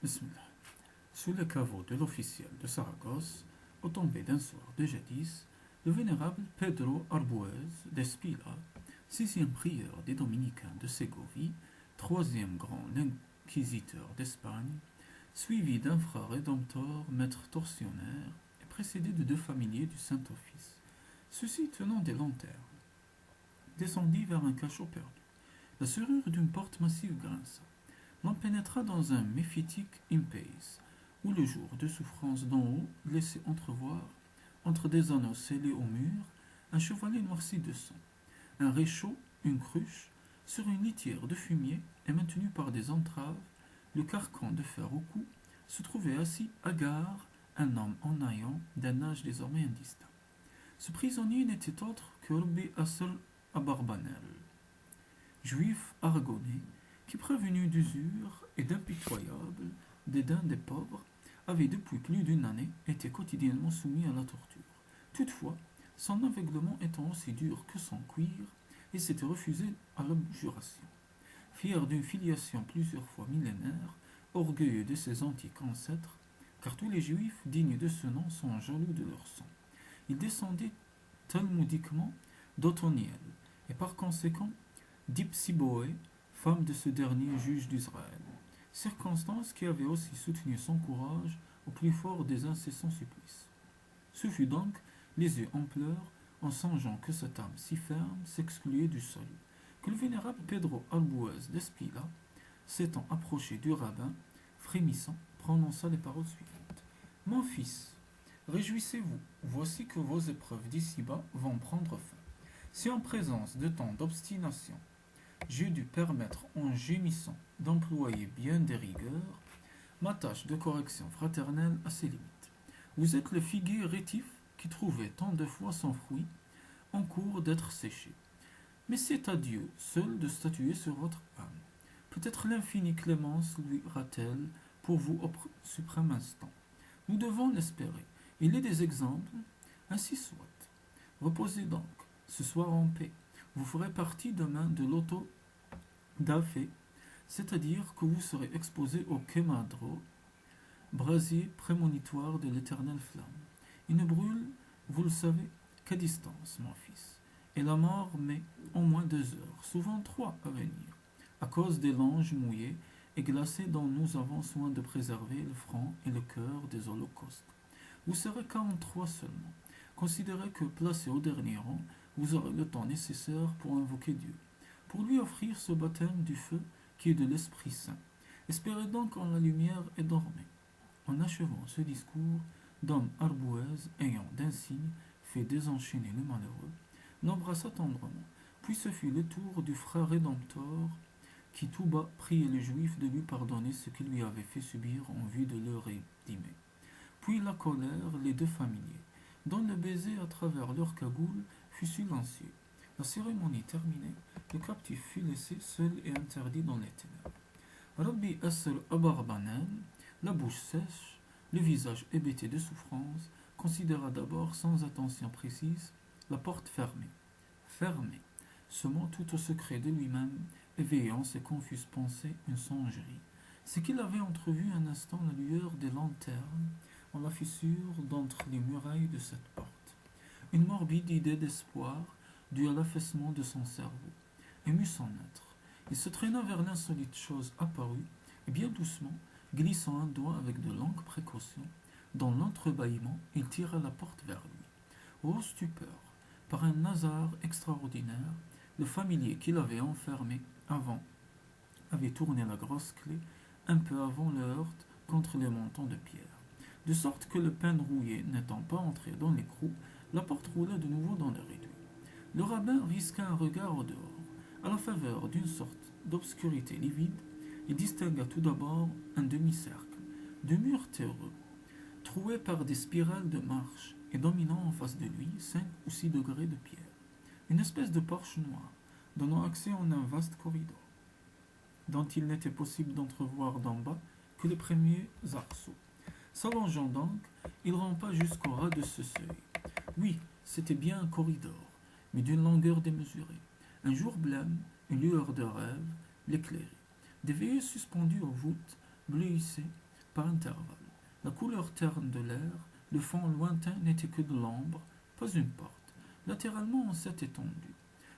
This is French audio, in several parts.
Bismillah. Sous les caveaux de l'officiel de Saragosse, au tombé d'un soir de jadis, le vénérable Pedro Arbuez d'Espila, sixième prieur des Dominicains de Ségovie, troisième grand inquisiteur d'Espagne, suivi d'un frère rédempteur, maître tortionnaire, et précédé de deux familiers du Saint-Office, ceux-ci tenant des lanternes, descendit vers un cachot perdu. La serrure d'une porte massive grinça. L'on pénétra dans un méphitique impasse, où le jour de souffrance d'en haut laissait entrevoir, entre des anneaux scellés au mur, un chevalet noirci de sang, un réchaud, une cruche, sur une litière de fumier et maintenu par des entraves, le carcan de fer au cou, se trouvait assis hagard un homme en haillant d'un âge désormais indistinct. Ce prisonnier n'était autre que Rabbi Assel Abarbanel, juif aragonais, qui, prévenu d'usure et d'impitoyable dédain des pauvres, avait depuis plus d'une année été quotidiennement soumis à la torture. Toutefois, son aveuglement étant aussi dur que son cuir, il s'était refusé à l'abjuration. Fier d'une filiation plusieurs fois millénaire, orgueilleux de ses antiques ancêtres, car tous les juifs dignes de ce nom sont jaloux de leur sang, il descendait talmudiquement d'Othoniel, et par conséquent d'Ipsiboé, femme de ce dernier juge d'Israël, circonstance qui avait aussi soutenu son courage au plus fort des incessants supplices. Ce fut donc, les yeux en pleurs, en songeant que cette âme si ferme s'excluait du salut, que le vénérable Pedro Albuez d'Espila, s'étant approché du rabbin, frémissant, prononça les paroles suivantes. Mon fils, réjouissez-vous, voici que vos épreuves d'ici-bas vont prendre fin. Si en présence de tant d'obstination, j'ai dû permettre en gémissant d'employer bien des rigueurs, ma tâche de correction fraternelle a ses limites. Vous êtes le figuier rétif qui trouvait tant de fois son fruit en cours d'être séché. Mais c'est à Dieu seul de statuer sur votre âme. Peut-être l'infinie clémence lui ira-t-elle pour vous au suprême instant. Nous devons l'espérer. Il est des exemples, ainsi soit. Reposez donc, ce soir en paix. Vous ferez partie demain de l'auto d'Afé, c'est-à-dire que vous serez exposé au Kemadro, brasier prémonitoire de l'éternelle flamme. Il ne brûle, vous le savez, qu'à distance, mon fils. Et la mort met au moins 2 heures, souvent 3 à venir, à cause des langes mouillés et glacés dont nous avons soin de préserver le front et le cœur des holocaustes. Vous serez 43 seulement. Considérez que, placé au dernier rang, vous aurez le temps nécessaire pour invoquer Dieu, pour lui offrir ce baptême du feu qui est de l'Esprit Saint. Espérez donc en la lumière et dormez. En achevant ce discours, Dom Arbouez, ayant d'un signe fait désenchaîner le malheureux, l'embrassa tendrement, puis ce fut le tour du frère rédempteur qui tout bas priait les Juifs de lui pardonner ce qu'il lui avait fait subir en vue de le rédimer. Puis la colère, les deux familiers, dont le baiser à travers leur cagoule fut silencieux. La cérémonie terminée, le captif fut laissé seul et interdit dans les ténèbres. Rabbi Assel Abarbanel, la bouche sèche, le visage hébété de souffrance, considéra d'abord sans attention précise la porte fermée. Fermée, semant tout au secret de lui-même, éveillant ses confuses pensées une songerie. C'est qu'il avait entrevu un instant la lueur des lanternes en la fissure d'entre les murailles de cette porte. Une morbide idée d'espoir, due à l'affaissement de son cerveau, émut son être. Il se traîna vers l'insolite chose apparue, et bien doucement, glissant un doigt avec de longues précautions, dans l'entrebâillement, il tira la porte vers lui. Ô stupeur! Par un hasard extraordinaire, le familier qui l'avait enfermé avant avait tourné la grosse clé un peu avant le heurt contre les montants de pierre, de sorte que le pin rouillé n'étant pas entré dans l'écrou, la porte roula de nouveau dans le réduit. Le rabbin risqua un regard au dehors. À la faveur d'une sorte d'obscurité livide, il distingua tout d'abord un demi-cercle de murs terreux, troués par des spirales de marche et dominant en face de lui 5 ou 6 degrés de pierre. Une espèce de porche noire, donnant accès en un vaste corridor, dont il n'était possible d'entrevoir d'en bas que les premiers arceaux. S'allongeant donc, il rampa jusqu'au ras de ce seuil. Oui, c'était bien un corridor, mais d'une longueur démesurée. Un jour blême, une lueur de rêve l'éclairait. Des veilleuses suspendues aux voûtes bleuissaient par intervalles. La couleur terne de l'air, le fond lointain n'était que de l'ombre, pas une porte. Latéralement, on s'est étendu.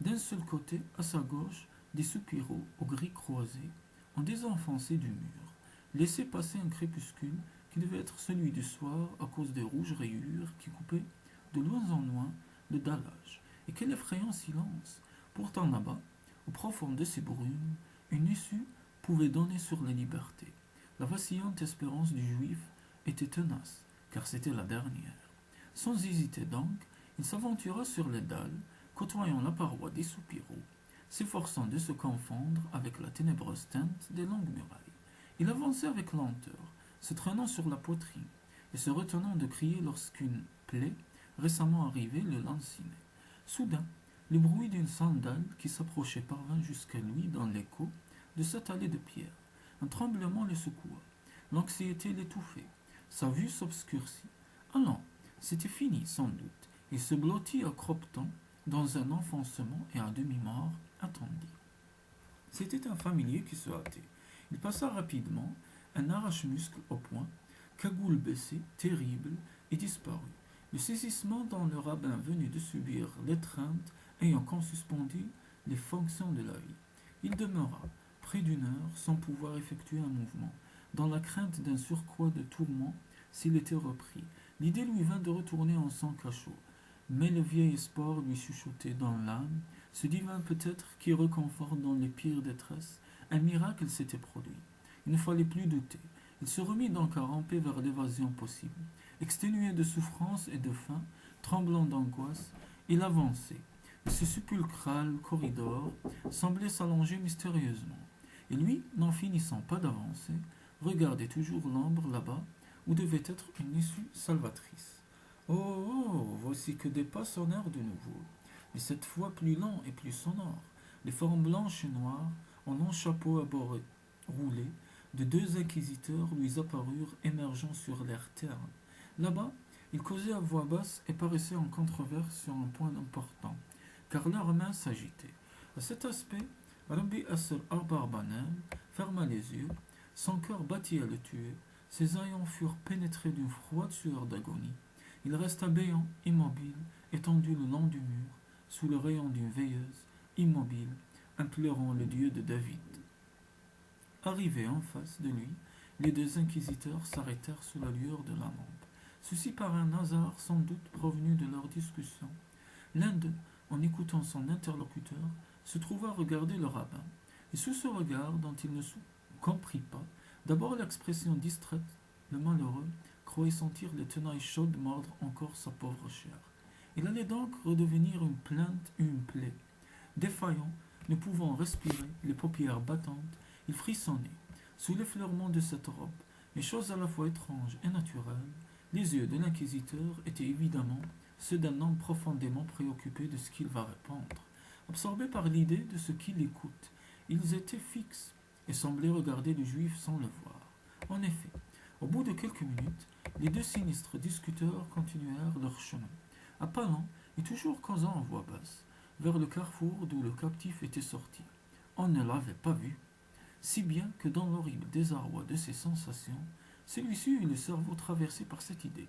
D'un seul côté, à sa gauche, des soupiraux aux gris croisés ont désenfoncé du mur, laissé passer un crépuscule qui devait être celui du soir à cause des rouges rayures qui coupaient de loin en loin le dallage. Et quel effrayant silence! Pourtant là-bas, au profond de ces brumes, une issue pouvait donner sur la liberté. La vacillante espérance du juif était tenace, car c'était la dernière. Sans hésiter donc, il s'aventura sur les dalles, côtoyant la paroi des soupiraux, s'efforçant de se confondre avec la ténébreuse teinte des longues murailles. Il avançait avec lenteur, se traînant sur la poitrine, et se retenant de crier lorsqu'une plaie récemment arrivée le lancinait. Soudain, le bruit d'une sandale qui s'approchait parvint jusqu'à lui dans l'écho de cette allée de pierre. Un tremblement le secoua. L'anxiété l'étouffait. Sa vue s'obscurcit. Ah non, c'était fini sans doute. Il se blottit à croppe-temps dans un enfoncement et à demi-mort attendit. C'était un familier qui se hâtait. Il passa rapidement, un arrache-muscle au poing, cagoule baissée, terrible, et disparut. Le saisissement dans le rabbin venu de subir l'étreinte ayant qu'en suspendu les fonctions de la vie. Il demeura près d'une heure sans pouvoir effectuer un mouvement, dans la crainte d'un surcroît de tourments s'il était repris. L'idée lui vint de retourner en son cachot, mais le vieil espoir lui chuchotait dans l'âme, ce divin peut-être qui réconforte dans les pires détresses. Un miracle s'était produit. Il ne fallait plus douter. Il se remit donc à ramper vers l'évasion possible. Exténué de souffrance et de faim, tremblant d'angoisse, il avançait. Ce sépulcral corridor semblait s'allonger mystérieusement. Et lui, n'en finissant pas d'avancer, regardait toujours l'ombre là-bas où devait être une issue salvatrice. Oh, oh, voici que des pas sonnèrent de nouveau, mais cette fois plus lents et plus sonores. Les formes blanches et noires, en longs chapeaux à bords roulés, de deux inquisiteurs lui apparurent émergeant sur l'air terne. Là-bas, ils causaient à voix basse et paraissaient en controverse sur un point important, car leurs mains s'agitaient. À cet aspect, Rabbi Asser Arbarbanem ferma les yeux, son cœur battit à le tuer, ses haillons furent pénétrés d'une froide sueur d'agonie. Il resta béant, immobile, étendu le long du mur, sous le rayon d'une veilleuse, immobile, implorant le Dieu de David. Arrivés en face de lui, les deux inquisiteurs s'arrêtèrent sous la lueur de la lampe. Ceci par un hasard sans doute provenu de leur discussion. L'un d'eux, en écoutant son interlocuteur, se trouva regarder le rabbin, et sous ce regard dont il ne comprit pas, d'abord l'expression distraite, le malheureux croyait sentir les tenailles chaudes mordre encore sa pauvre chair. Il allait donc redevenir une plainte et une plaie. Défaillant, ne pouvant respirer, les paupières battantes, il frissonnait. Sous l'effleurement de cette robe, mais chose à la fois étrange et naturelle, les yeux de l'inquisiteur étaient évidemment ceux d'un homme profondément préoccupé de ce qu'il va répondre. Absorbés par l'idée de ce qu'il écoute, ils étaient fixes et semblaient regarder le juif sans le voir. En effet, au bout de quelques minutes, les deux sinistres discuteurs continuèrent leur chemin, à pas lents et toujours causant en voix basse, vers le carrefour d'où le captif était sorti. On ne l'avait pas vu, si bien que dans l'horrible désarroi de ses sensations, celui-ci eut le cerveau traversé par cette idée.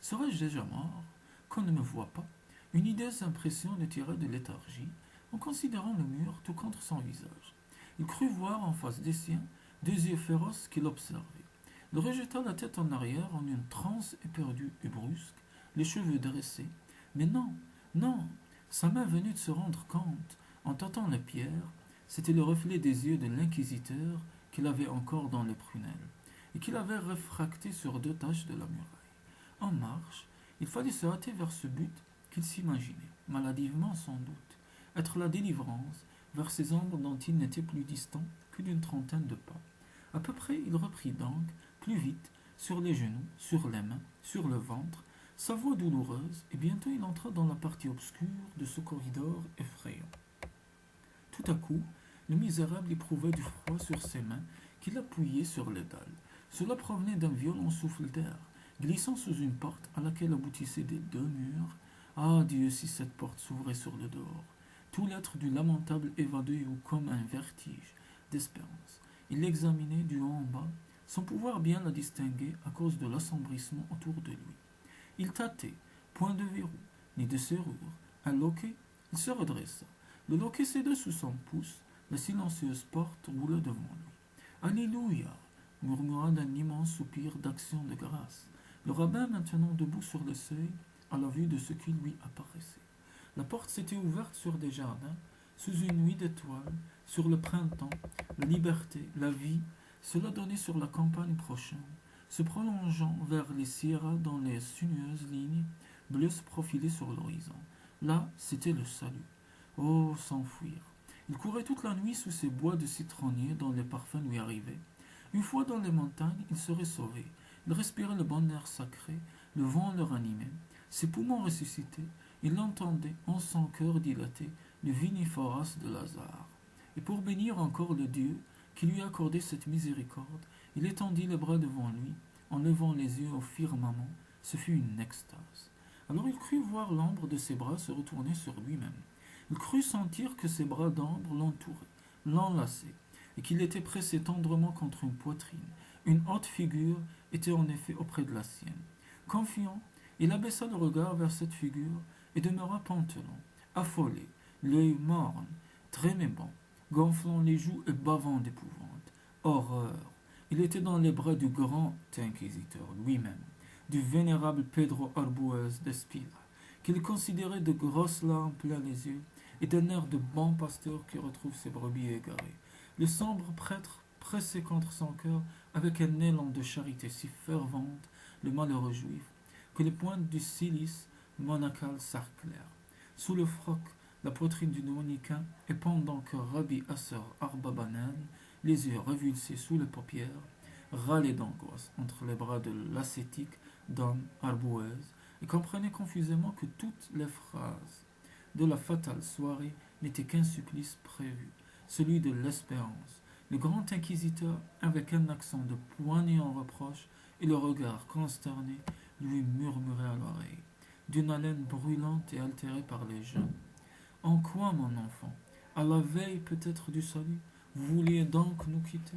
Serais-je déjà mort? Qu'on ne me voit pas? Une hideuse impression le tira de léthargie en considérant le mur tout contre son visage. Il crut voir en face des siens deux yeux féroces qui l'observaient. Il rejeta la tête en arrière en une transe éperdue et brusque, les cheveux dressés. Mais non, non, sa main venait de se rendre compte, en tâtant la pierre, c'était le reflet des yeux de l'inquisiteur qu'il avait encore dans les prunelles, et qu'il avait réfracté sur deux taches de la muraille. En marche, il fallait se hâter vers ce but qu'il s'imaginait, maladivement sans doute, être la délivrance vers ces ombres dont il n'était plus distant que d'une trentaine de pas. À peu près, il reprit donc, plus vite, sur les genoux, sur les mains, sur le ventre, sa voix douloureuse, et bientôt il entra dans la partie obscure de ce corridor effrayant. Tout à coup, le misérable éprouva du froid sur ses mains qu'il appuyait sur les dalles. Cela provenait d'un violent souffle d'air, glissant sous une porte à laquelle aboutissaient des deux murs. Ah Dieu, si cette porte s'ouvrait sur le dehors! Tout l'être du lamentable évadé eut comme un vertige d'espérance. Il l'examinait du haut en bas, sans pouvoir bien la distinguer à cause de l'assombrissement autour de lui. Il tâtait, point de verrou, ni de serrure. Un loquet, il se redressa. Le loquet céda sous son pouce, la silencieuse porte roula devant lui. Alléluia, murmura d'un immense soupir d'action de grâce, le rabbin maintenant debout sur le seuil, à la vue de ce qui lui apparaissait. La porte s'était ouverte sur des jardins, sous une nuit d'étoiles, sur le printemps, la liberté, la vie, cela donnait sur la campagne prochaine, se prolongeant vers les sierras dans les sinueuses lignes bleues se profilaient sur l'horizon. Là, c'était le salut. Oh, s'enfuir. Il courait toute la nuit sous ces bois de citronniers dont les parfums lui arrivaient. Une fois dans les montagnes, il serait sauvé. Il respirait le bon air sacré, le vent le ranimait. Ses poumons ressuscitaient. Il entendait, en son cœur dilaté, le viniforas de Lazare. Et pour bénir encore le Dieu qui lui accordait cette miséricorde, il étendit les bras devant lui, en levant les yeux au firmament. Ce fut une extase. Alors il crut voir l'ombre de ses bras se retourner sur lui-même. Il crut sentir que ses bras d'ombre l'entouraient, l'enlaçaient, et qu'il était pressé tendrement contre une poitrine. Une haute figure était en effet auprès de la sienne. Confiant, il abaissa le regard vers cette figure et demeura pantelant, affolé, l'œil morne, trémébant, gonflant les joues et bavant d'épouvante. Horreur! Il était dans les bras du grand inquisiteur lui-même, du vénérable Pedro Arbuez d'Espila, qu'il considérait de grosses larmes plein les yeux et d'un air de bon pasteur qui retrouve ses brebis égarées. Le sombre prêtre pressait contre son cœur avec un élan de charité si fervente le malheureux juif que les pointes du cilice monacal s'arclèrent. Sous le froc, la poitrine du dominicain, et pendant que Rabbi Asser Arbabanan, les yeux révulsés sous les paupières, râlait d'angoisse entre les bras de l'ascétique d'homme Arbuez, et comprenait confusément que toutes les phrases de la fatale soirée n'étaient qu'un supplice prévu, celui de l'espérance. Le grand inquisiteur, avec un accent de poignant reproche et le regard consterné, lui murmurait à l'oreille, d'une haleine brûlante et altérée par les jeûnes. En quoi, mon enfant, à la veille peut-être du salut, vous vouliez donc nous quitter?